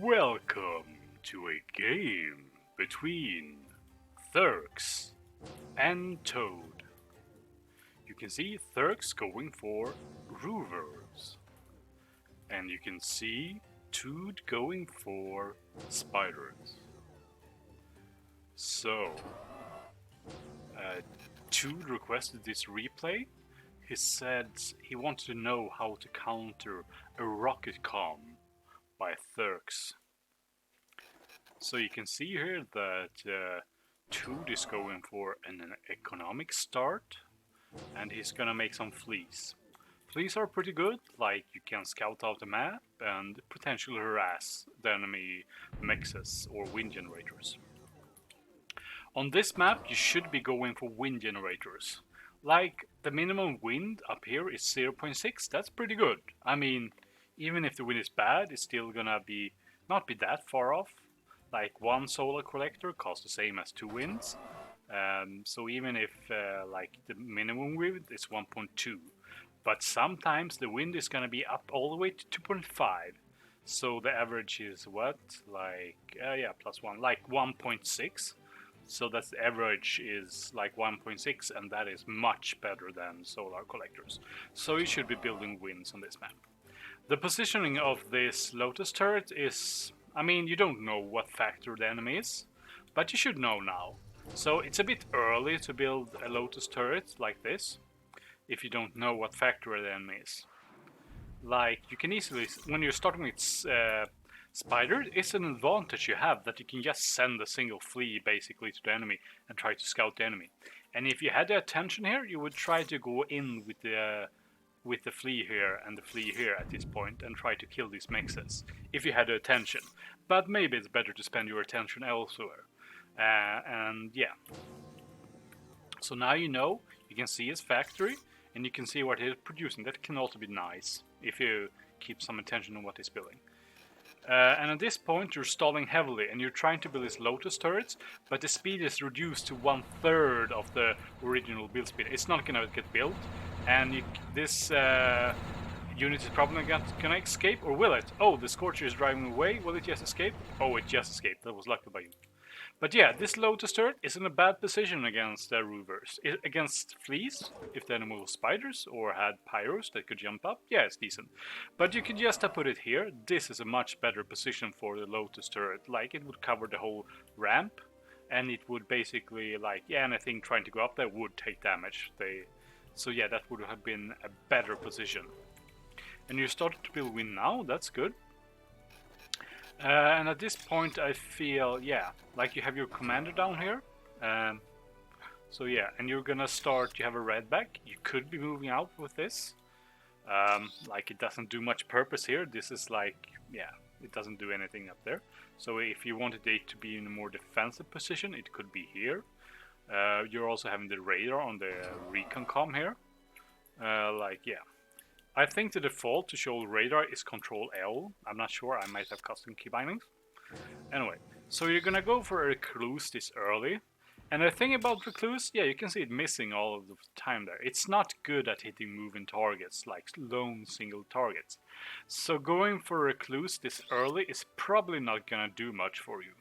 Welcome to a game between therx and Toude. You can see therx going for roovers, and you can see Toude going for spiders. So, uh, Toude requested this replay. He said he wanted to know how to counter a rocket com by therx. So you can see here that Toude is going for an economic start, and he's gonna make some fleas. Fleas are pretty good, like you can scout out the map and potentially harass the enemy mexes or wind generators. On this map you should be going for wind generators. Like the minimum wind up here is 0.6, that's pretty good. I mean, even if the wind is bad, it's still gonna be not be that far off. Like one solar collector costs the same as 2 winds. So even if like the minimum wind is 1.2, but sometimes the wind is gonna be up all the way to 2.5. So the average is what? Like yeah, plus 1, like 1.6. So that's the average is like 1.6, and that is much better than solar collectors. So you should be building winds on this map. The positioning of this Lotus turret is, I mean, you don't know what factor the enemy is, but you should know now. So it's a bit early to build a Lotus turret like this, if you don't know what factor the enemy is. Like, you can easily, when you're starting with Spider, it's an advantage you have that you can just send a single flea basically to the enemy and try to scout the enemy. And if you had the attention here, you would try to go in with the flea here and the flea here at this point and try to kill these mexes if you had the attention. But maybe it's better to spend your attention elsewhere. And yeah. So now you know, you can see his factory and you can see what he's producing. That can also be nice if you keep some attention on what he's building. And at this point you're stalling heavily and you're trying to build these Lotus turrets, but the speed is reduced to 1/3 of the original build speed. It's not gonna get built, and this unit is probably gonna escape, or will it? Oh, the Scorcher is driving away. Will it just escape? Oh, it just escaped. That was lucky by you. But yeah, this Lotus turret is in a bad position against roovers. Against fleas, if the enemy was spiders or had pyros that could jump up, yeah, it's decent. But you could just put it here. This is a much better position for the Lotus turret. Like, it would cover the whole ramp, and it would basically, like, yeah, anything trying to go up there would take damage. So yeah, that would have been a better position. And you're starting to build wind now, that's good. And at this point I feel, yeah, like you have your commander down here. So yeah, and you're gonna start, you have a red back. You could be moving out with this. Like, it doesn't do much purpose here. This is like, yeah, it doesn't do anything up there. So if you wanted it to be in a more defensive position, it could be here. You're also having the radar on the recon com here. Like, yeah. I think the default to show radar is Control L. I'm not sure, I might have custom key bindings. Anyway, so you're gonna go for a Recluse this early. And the thing about Recluse, yeah, you can see it missing all of the time there. It's not good at hitting moving targets, like lone single targets. So going for Recluse this early is probably not gonna do much for you.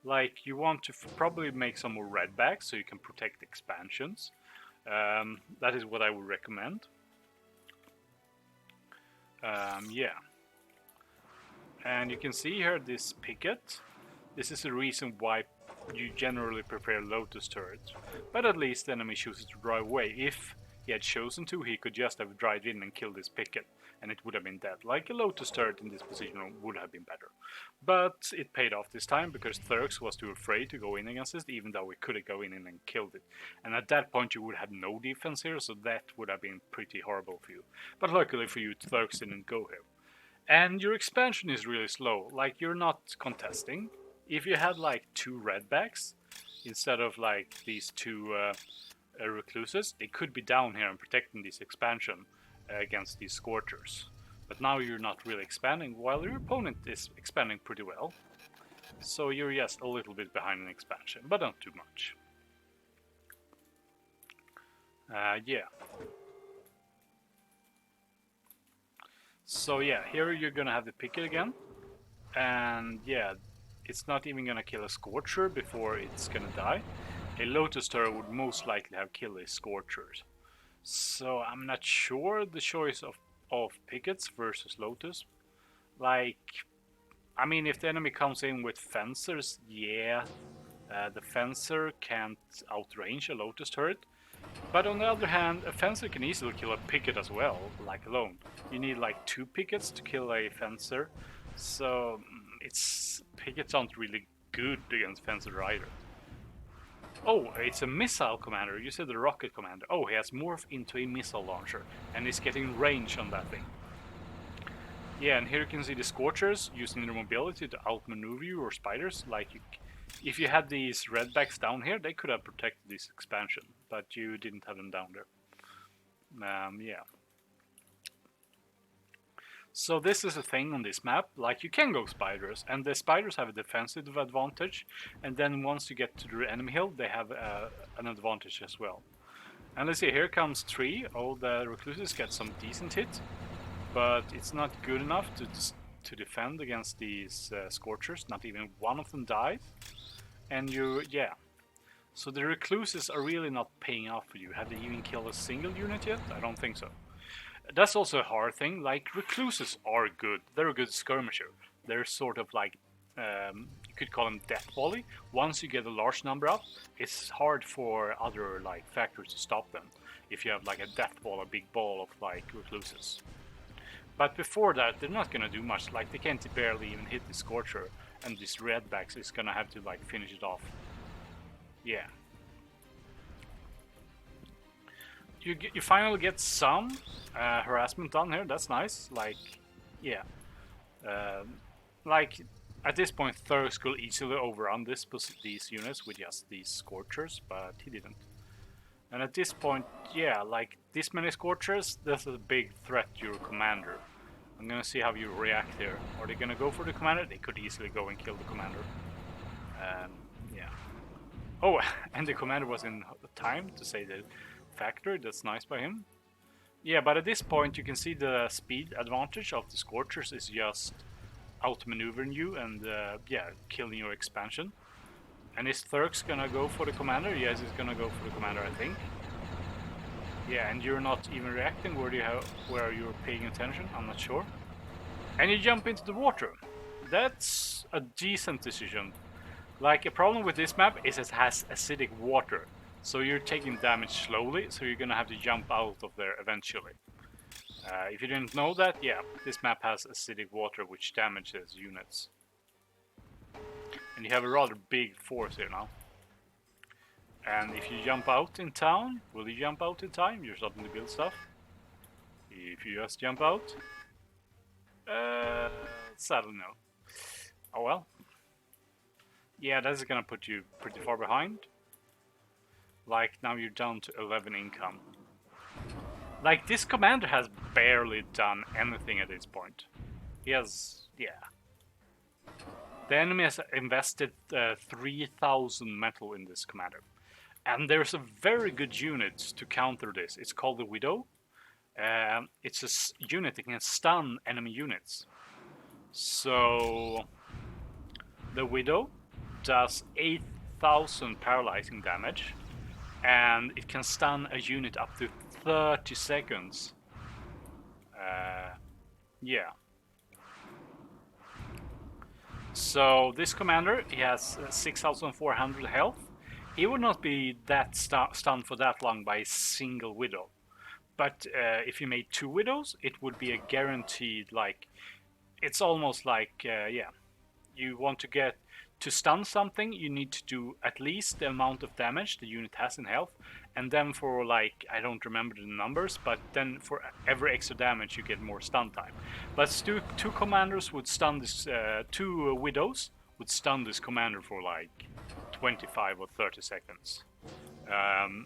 Like, you want to probably make some more red backs so you can protect expansions. That is what I would recommend. Yeah. And you can see here this picket. This is the reason why you generally prefer Lotus turrets. But at least the enemy chooses to drive away. If he had chosen to, he could just have drive in and killed this picket, and it would have been dead. Like a Lotus turret in this position would have been better. But it paid off this time because therx was too afraid to go in against it, even though we could have gone in and killed it. And at that point you would have no defense here, so that would have been pretty horrible for you. But luckily for you, therx didn't go here. And your expansion is really slow. Like, you're not contesting. If you had like 2 redbacks instead of like these 2 recluses, they could be down here and protecting this expansion against these scorchers. But now you're not really expanding, while your opponent is expanding pretty well. So you're just a little bit behind in expansion, but not too much. Yeah. So yeah, here you're gonna have the picket again. And yeah, it's not even gonna kill a Scorcher before it's gonna die. A Lotus turret would most likely have killed a Scorcher. So I'm not sure the choice of Pickets versus Lotus. Like, I mean, if the enemy comes in with Fencers, yeah, the Fencer can't outrange a Lotus turret. But on the other hand, a Fencer can easily kill a Picket as well, like alone. You need like 2 Pickets to kill a Fencer, so Pickets aren't really good against Fencer either. Oh, it's a missile commander. You said the rocket commander. Oh, he has morphed into a missile launcher, and he's getting range on that thing. Yeah, and here you can see the Scorchers using their mobility to outmaneuver you or spiders. Like, if you had these redbacks down here, they could have protected this expansion, but you didn't have them down there. Yeah. So this is a thing on this map, like you can go spiders, and the spiders have a defensive advantage, and then once you get to the enemy hill, they have an advantage as well. And let's see, here comes 3. Oh, the recluses get some decent hit, but it's not good enough to defend against these Scorchers. Not even one of them died. And yeah. So the recluses are really not paying off for you. Have they even killed a single unit yet? I don't think so. That's also a hard thing. Like, recluses are good. They're a good skirmisher. They're sort of like, you could call them death volley. Once you get a large number up, it's hard for other like factories to stop them. If you have like a death ball, a big ball of like recluses. But before that, they're not gonna do much. Like, they can't barely even hit the Scorcher, and this redbacks is gonna have to like finish it off. Yeah. You finally get some harassment done here. That's nice. Like, yeah. Like, at this point, therx could easily overrun these units with just these Scorchers, but he didn't. And at this point, yeah, like, this many Scorchers, that's a big threat to your commander. I'm gonna see how you react here. Are they gonna go for the commander? They could easily go and kill the commander. Yeah. Oh, and the commander was in time to say the factor. That's nice by him. Yeah, but at this point you can see the speed advantage of the Scorchers is just outmaneuvering you and yeah, killing your expansion. And is therx gonna go for the commander? Yes, he's gonna go for the commander, I think. Yeah, and you're not even reacting where you're paying attention. I'm not sure. And you jump into the water. That's a decent decision. Like, a problem with this map is it has acidic water. So you're taking damage slowly, so you're gonna have to jump out of there eventually. If you didn't know that, yeah, this map has acidic water which damages units. And you have a rather big force here now. And if you jump out in town, will you jump out in time? You're starting to build stuff. If you just jump out, sadly no. Oh well. Yeah, that's gonna put you pretty far behind. Like, now you're down to 11 income. Like, this commander has barely done anything at this point. He has, yeah. The enemy has invested 3,000 metal in this commander. And there's a very good unit to counter this. It's called the Widow. It's a unit that can stun enemy units. So the Widow does 8,000 paralyzing damage, and it can stun a unit up to 30 seconds. Yeah. So this commander, he has 6,400 health. He would not be that stunned for that long by a single Widow. But if you made 2 Widows, it would be a guaranteed, like, it's almost like, yeah, you want to get to stun something, you need to do at least the amount of damage the unit has in health, and then for, like, I don't remember the numbers, but then for every extra damage you get more stun time. But two commanders would stun this, 2 Widows would stun this commander for like 25 or 30 seconds.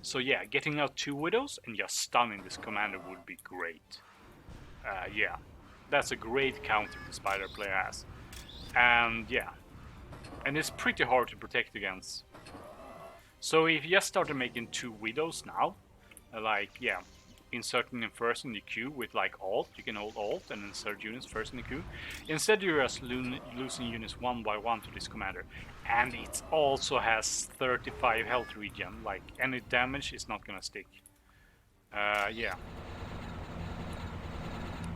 So yeah, getting out 2 Widows and just stunning this commander would be great. Yeah, that's a great counter the Spider player has. And yeah, and it's pretty hard to protect against. So if you just started making 2 Widows now, like, yeah, inserting them first in the queue with like Alt. You can hold Alt and insert units first in the queue. Instead, you're just losing units one by one to this commander. And it also has 35 health regen. Like any damage is not gonna stick. Yeah.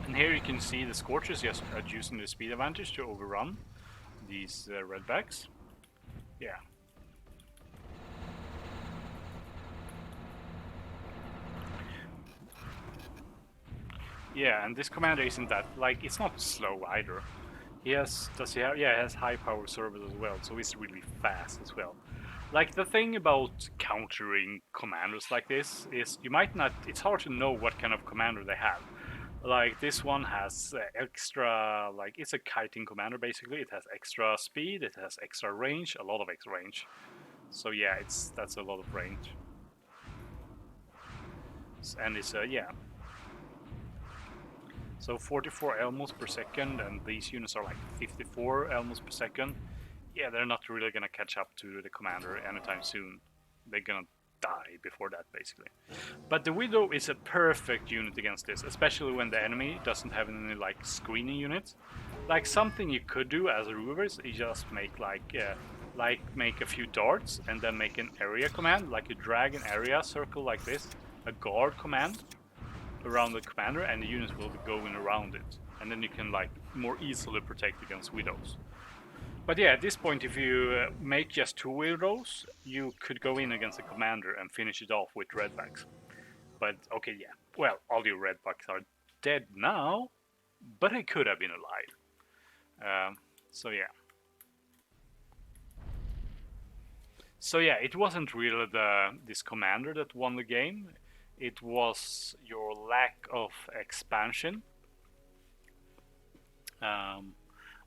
And here you can see the Scorchers just using the speed advantage to overrun these redbacks. Yeah. Yeah, and this commander isn't that, like, it's not slow either. He has, does he have, yeah, he has high power service as well, so he's really fast as well. Like, the thing about countering commanders like this is you might not, it's hard to know what kind of commander they have. Like, this one has extra, like, it's a kiting commander basically. It has extra speed, it has extra range, a lot of extra range. So yeah, that's a lot of range. And it's, yeah. So 44 elmos per second, and these units are like 54 elmos per second. Yeah, they're not really gonna catch up to the commander anytime soon. They're gonna die before that, basically. But the Widow is a perfect unit against this, especially when the enemy doesn't have any like screening units. Like something you could do as a Rovers is just make like make a few darts and then make an area command, like you drag an area circle like this, a guard command around the commander, and the units will be going around it, and then you can like more easily protect against Widows. But yeah, at this point, if you make just 2 Widows, you could go in against the commander and finish it off with redbacks. But okay, yeah, well, all your redbacks are dead now, but they could have been alive. So yeah. So yeah, it wasn't really this commander that won the game. It was your lack of expansion.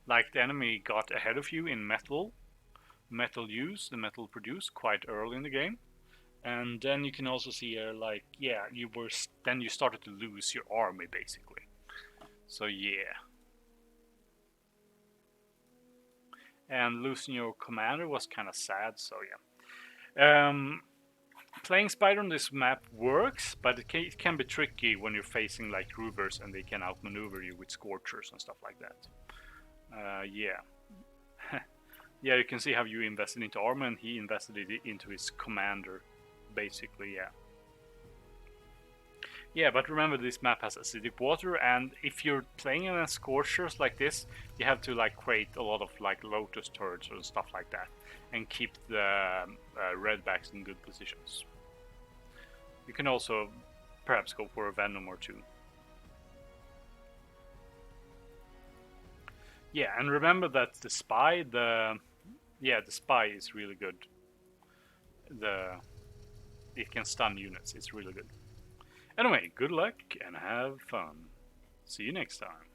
Like the enemy got ahead of you in metal use, the metal produced quite early in the game. And then you can also see here, like, yeah, then you started to lose your army basically. So yeah. And losing your commander was kind of sad, so yeah. Playing Spider on this map works, but it can be tricky when you're facing like Groovers and they can outmaneuver you with Scorchers and stuff like that. Yeah. Yeah, you can see how you invested into armor and he invested it into his commander, basically, yeah. Yeah, but remember this map has acidic water, and if you're playing against Scorchers like this, you have to like create a lot of like Lotus turrets or stuff like that, and keep the redbacks in good positions. You can also perhaps go for a Venom or two. Yeah, and remember that the Spy, the Spy is really good. It can stun units, it's really good. Anyway, good luck and have fun. See you next time.